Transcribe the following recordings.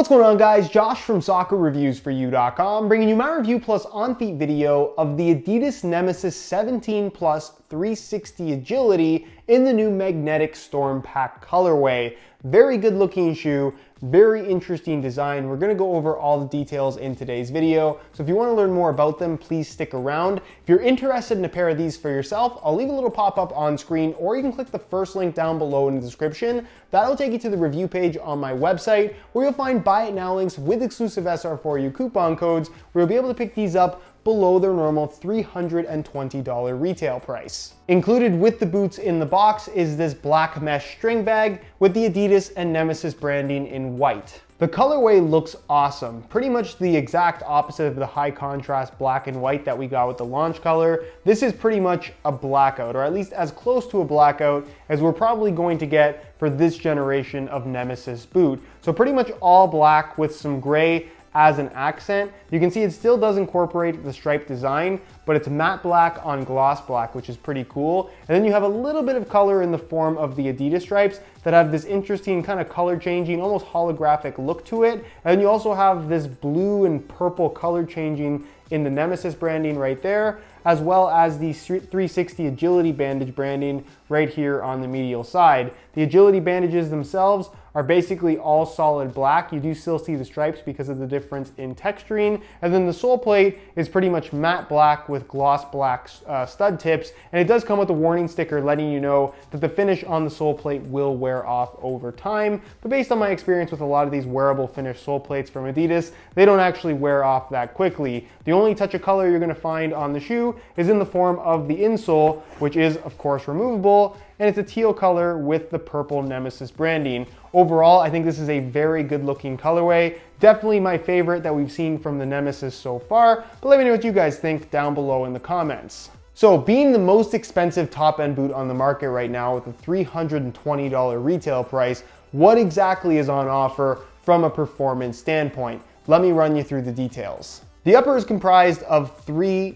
What's going on, guys? Josh from SoccerReviewsForYou.com bringing you my review plus on-feet video of the Adidas Nemeziz 17 Plus 360 Agility in the new Magnetic Storm Pack colorway. Very good looking shoe, very interesting design. We're gonna go over all the details in today's video. So if you wanna learn more about them, please stick around. If you're interested in a pair of these for yourself, I'll leave a little pop-up on screen, or you can click the first link down below in the description. That'll take you to the review page on my website, where you'll find buy it now links with exclusive SR4U coupon codes, where you'll be able to pick these up below their normal $320 retail price. Included with the boots in the box is this black mesh string bag with the Adidas and Nemeziz branding in white. The colorway looks awesome, pretty much the exact opposite of the high contrast black and white that we got with the launch color. This is pretty much a blackout, or at least as close to a blackout as we're probably going to get for this generation of Nemeziz boot. So pretty much all black with some gray as an accent. You can see it still does incorporate the stripe design, but it's matte black on gloss black, which is pretty cool. And then you have a little bit of color in the form of the Adidas stripes that have this interesting kind of color changing, almost holographic look to it. And you also have this blue and purple color changing in the Nemeziz branding right there, as well as the 360 Agility bandage branding right here on the medial side. The Agility bandages themselves are basically all solid black. You do still see the stripes because of the difference in texturing. And then the sole plate is pretty much matte black with gloss black stud tips. And it does come with a warning sticker letting you know that the finish on the sole plate will wear off over time. But based on my experience with a lot of these wearable finished sole plates from Adidas, they don't actually wear off that quickly. The only touch of color you're gonna find on the shoe is in the form of the insole, which is of course removable, and it's a teal color with the purple Nemeziz branding. Overall, I think this is a very good looking colorway. Definitely my favorite that we've seen from the Nemeziz so far, but let me know what you guys think down below in the comments. So being the most expensive top-end boot on the market right now with a $320 retail price, what exactly is on offer from a performance standpoint? Let me run you through the details. The upper is comprised of I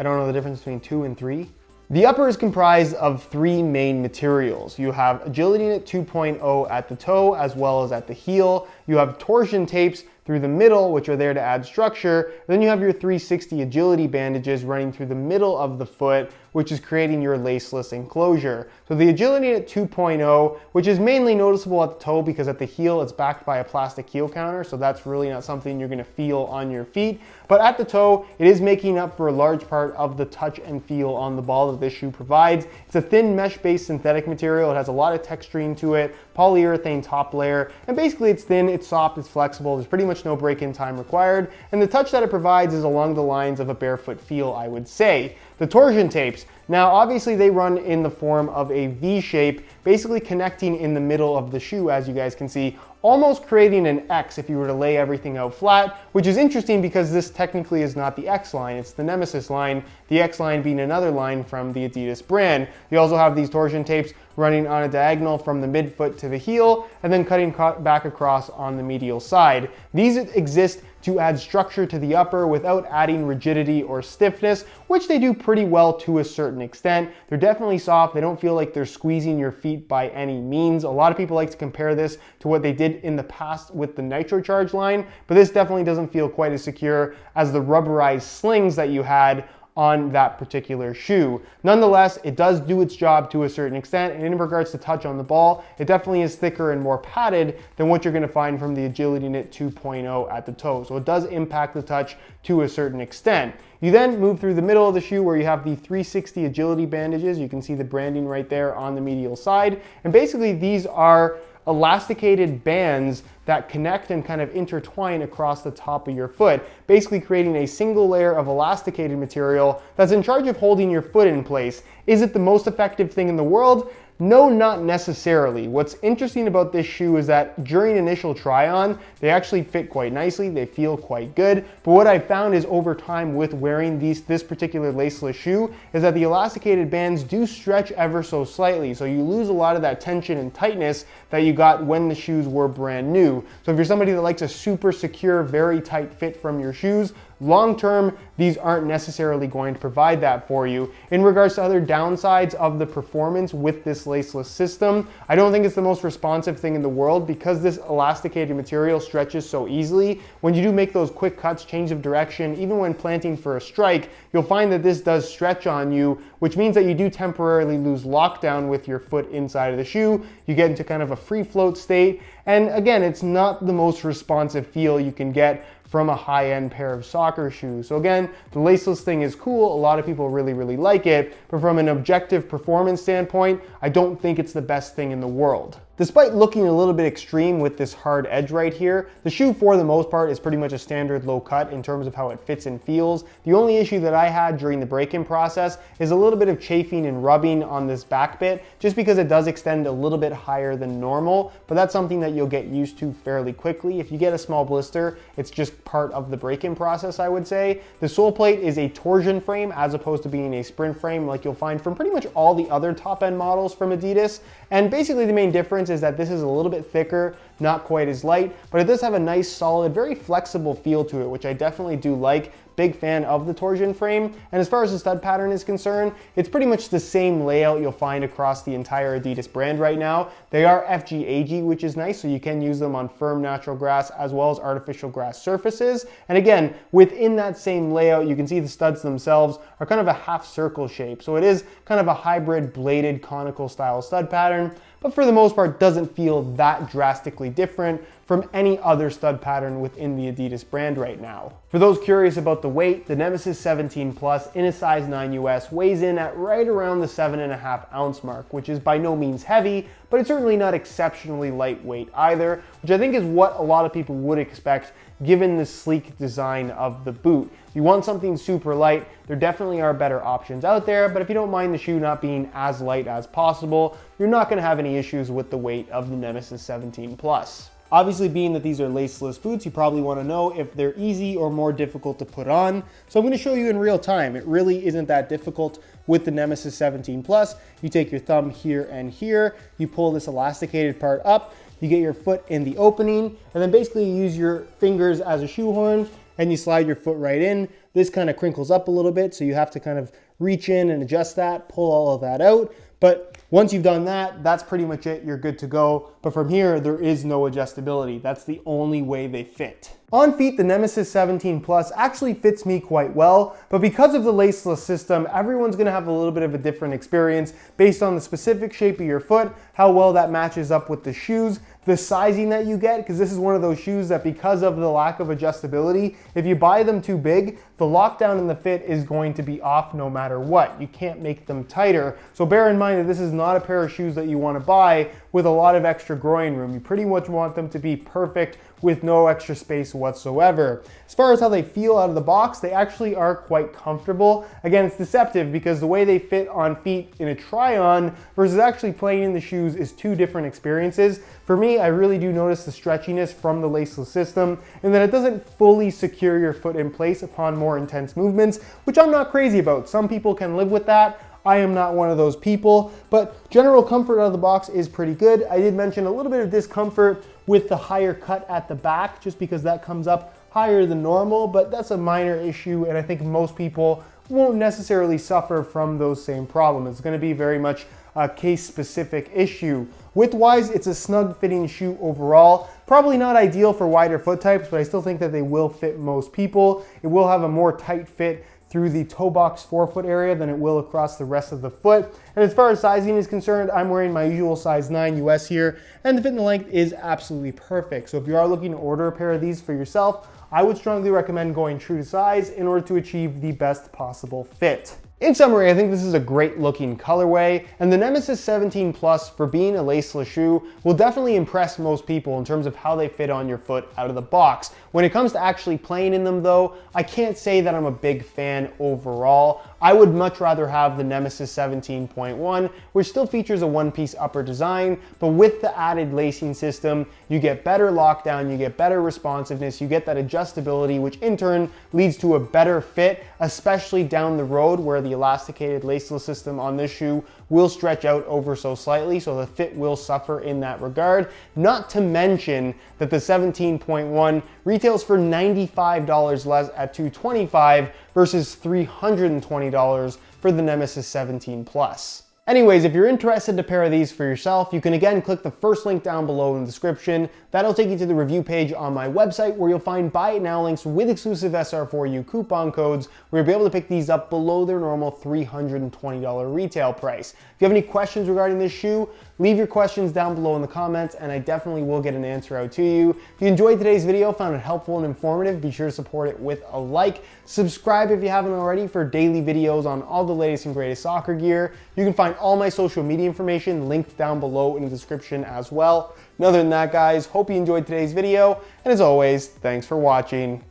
don't know the difference between 2 and 3. The upper is comprised of 3 main materials. You have Agility Knit 2.0 at the toe as well as at the heel. You have torsion tapes through the middle, which are there to add structure. Then you have your 360 Agility bandages running through the middle of the foot, which is creating your laceless enclosure. So the Agility Knit 2.0, which is mainly noticeable at the toe because at the heel it's backed by a plastic heel counter, so that's really not something you're gonna feel on your feet. But at the toe, it is making up for a large part of the touch and feel on the ball that this shoe provides. It's a thin mesh-based synthetic material. It has a lot of texturing to it, polyurethane top layer, and basically it's thin, it's soft, it's flexible. There's pretty much no break-in time required, and the touch that it provides is along the lines of a barefoot feel, I would say. The torsion tapes, now obviously they run in the form of a V shape, basically connecting in the middle of the shoe, as you guys can see, almost creating an X if you were to lay everything out flat, which is interesting because this technically is not the X line, it's the Nemeziz line, the X line being another line from the Adidas brand. You also have these torsion tapes running on a diagonal from the midfoot to the heel, and then cutting back across on the medial side. These exist to add structure to the upper without adding rigidity or stiffness, which they do pretty well to a certain extent. They're definitely soft. They don't feel like they're squeezing your feet by any means. A lot of people like to compare this to what they did in the past with the Nitro Charge line, but this definitely doesn't feel quite as secure as the rubberized slings that you had on that particular shoe. Nonetheless, it does do its job to a certain extent, and in regards to touch on the ball, it definitely is thicker and more padded than what you're gonna find from the Agility Knit 2.0 at the toe. So it does impact the touch to a certain extent. You then move through the middle of the shoe where you have the 360 Agility bandages. You can see the branding right there on the medial side. And basically these are elasticated bands that connect and kind of intertwine across the top of your foot, basically creating a single layer of elasticated material that's in charge of holding your foot in place. Is it the most effective thing in the world? No, not necessarily. What's interesting about this shoe is that during initial try-on, they actually fit quite nicely, they feel quite good, but what I found is over time with wearing this particular laceless shoe is that the elasticated bands do stretch ever so slightly, so you lose a lot of that tension and tightness that you got when the shoes were brand new. So if you're somebody that likes a super secure, very tight fit from your shoes, long term, these aren't necessarily going to provide that for you. In regards to other downsides of the performance with this laceless system, I don't think it's the most responsive thing in the world because this elasticated material stretches so easily. When you do make those quick cuts, change of direction, even when planting for a strike, you'll find that this does stretch on you, which means that you do temporarily lose lockdown with your foot inside of the shoe. You get into kind of a free float state. And again, it's not the most responsive feel you can get from a high-end pair of soccer shoes. So again, the laceless thing is cool. A lot of people really, really like it. But from an objective performance standpoint, I don't think it's the best thing in the world. Despite looking a little bit extreme with this hard edge right here, the shoe for the most part is pretty much a standard low cut in terms of how it fits and feels. The only issue that I had during the break-in process is a little bit of chafing and rubbing on this back bit, just because it does extend a little bit higher than normal, but that's something that you'll get used to fairly quickly. If you get a small blister, it's just part of the break-in process, I would say. The sole plate is a torsion frame as opposed to being a sprint frame like you'll find from pretty much all the other top-end models from Adidas. And basically the main difference is that this is a little bit thicker, not quite as light, but it does have a nice, solid, very flexible feel to it, which I definitely do like. Big fan of the torsion frame. And as far as the stud pattern is concerned, it's pretty much the same layout you'll find across the entire Adidas brand right now. They are FGAG, which is nice, so you can use them on firm natural grass as well as artificial grass surfaces. And again, within that same layout, you can see the studs themselves are kind of a half circle shape. So it is kind of a hybrid bladed conical style stud pattern, but for the most part doesn't feel that drastically different from any other stud pattern within the Adidas brand right now. For those curious about the weight, the Nemeziz 17 Plus in a size 9 US weighs in at right around the 7.5 ounce mark, which is by no means heavy, but it's certainly not exceptionally lightweight either, which I think is what a lot of people would expect given the sleek design of the boot. If you want something super light, there definitely are better options out there, but if you don't mind the shoe not being as light as possible, you're not gonna have any issues with the weight of the Nemeziz 17 Plus. Obviously, being that these are laceless boots, you probably want to know if they're easy or more difficult to put on. So I'm going to show you in real time. It really isn't that difficult with the Nemeziz 17 Plus. You take your thumb here and here, you pull this elasticated part up, you get your foot in the opening, and then basically you use your fingers as a shoehorn and you slide your foot right in. This kind of crinkles up a little bit, so you have to kind of reach in and adjust that, pull all of that out. But once you've done that, that's pretty much it. You're good to go. But from here, there is no adjustability. That's the only way they fit. On feet, the Nemeziz 17 Plus actually fits me quite well, but because of the laceless system, everyone's gonna have a little bit of a different experience based on the specific shape of your foot, how well that matches up with the shoes, the sizing that you get, because this is one of those shoes that because of the lack of adjustability, if you buy them too big, the lockdown in the fit is going to be off no matter what. You can't make them tighter. So bear in mind that this is not a pair of shoes that you wanna buy with a lot of extra groin room. You pretty much want them to be perfect with no extra space whatsoever. As far as how they feel out of the box, they actually are quite comfortable. Again, it's deceptive because the way they fit on feet in a try-on versus actually playing in the shoes is two different experiences. For me, I really do notice the stretchiness from the laceless system and that it doesn't fully secure your foot in place upon more intense movements, which I'm not crazy about. Some people can live with that. I am not one of those people, but general comfort out of the box is pretty good. I did mention a little bit of discomfort with the higher cut at the back, just because that comes up higher than normal, but that's a minor issue, and I think most people won't necessarily suffer from those same problems. It's gonna be very much a case-specific issue. Width-wise, it's a snug-fitting shoe overall. Probably not ideal for wider foot types, but I still think that they will fit most people. It will have a more tight fit through the toe box forefoot area than it will across the rest of the foot. And as far as sizing is concerned, I'm wearing my usual size 9 US here, and the fit and the length is absolutely perfect. So if you are looking to order a pair of these for yourself, I would strongly recommend going true to size in order to achieve the best possible fit. In summary, I think this is a great looking colorway, and the Nemeziz 17 Plus, for being a laceless shoe, will definitely impress most people in terms of how they fit on your foot out of the box. When it comes to actually playing in them though, I can't say that I'm a big fan overall. I would much rather have the Nemeziz 17.1, which still features a one-piece upper design, but with the added lacing system, you get better lockdown, you get better responsiveness, you get that adjustability, which in turn leads to a better fit, especially down the road where the the elasticated laceless system on this shoe will stretch out over so slightly, so the fit will suffer in that regard. Not to mention that the 17.1 retails for $95 less at $225 versus $320 for the Nemeziz 17 Plus. Anyways, if you're interested to pair these for yourself, you can again click the first link down below in the description. That'll take you to the review page on my website where you'll find buy it now links with exclusive SR4U coupon codes where you'll be able to pick these up below their normal $320 retail price. If you have any questions regarding this shoe, leave your questions down below in the comments and I definitely will get an answer out to you. If you enjoyed today's video, found it helpful and informative, be sure to support it with a like. Subscribe if you haven't already for daily videos on all the latest and greatest soccer gear. You can find all my social media information linked down below in the description as well. And other than that, guys, hope you enjoyed today's video, and as always, thanks for watching.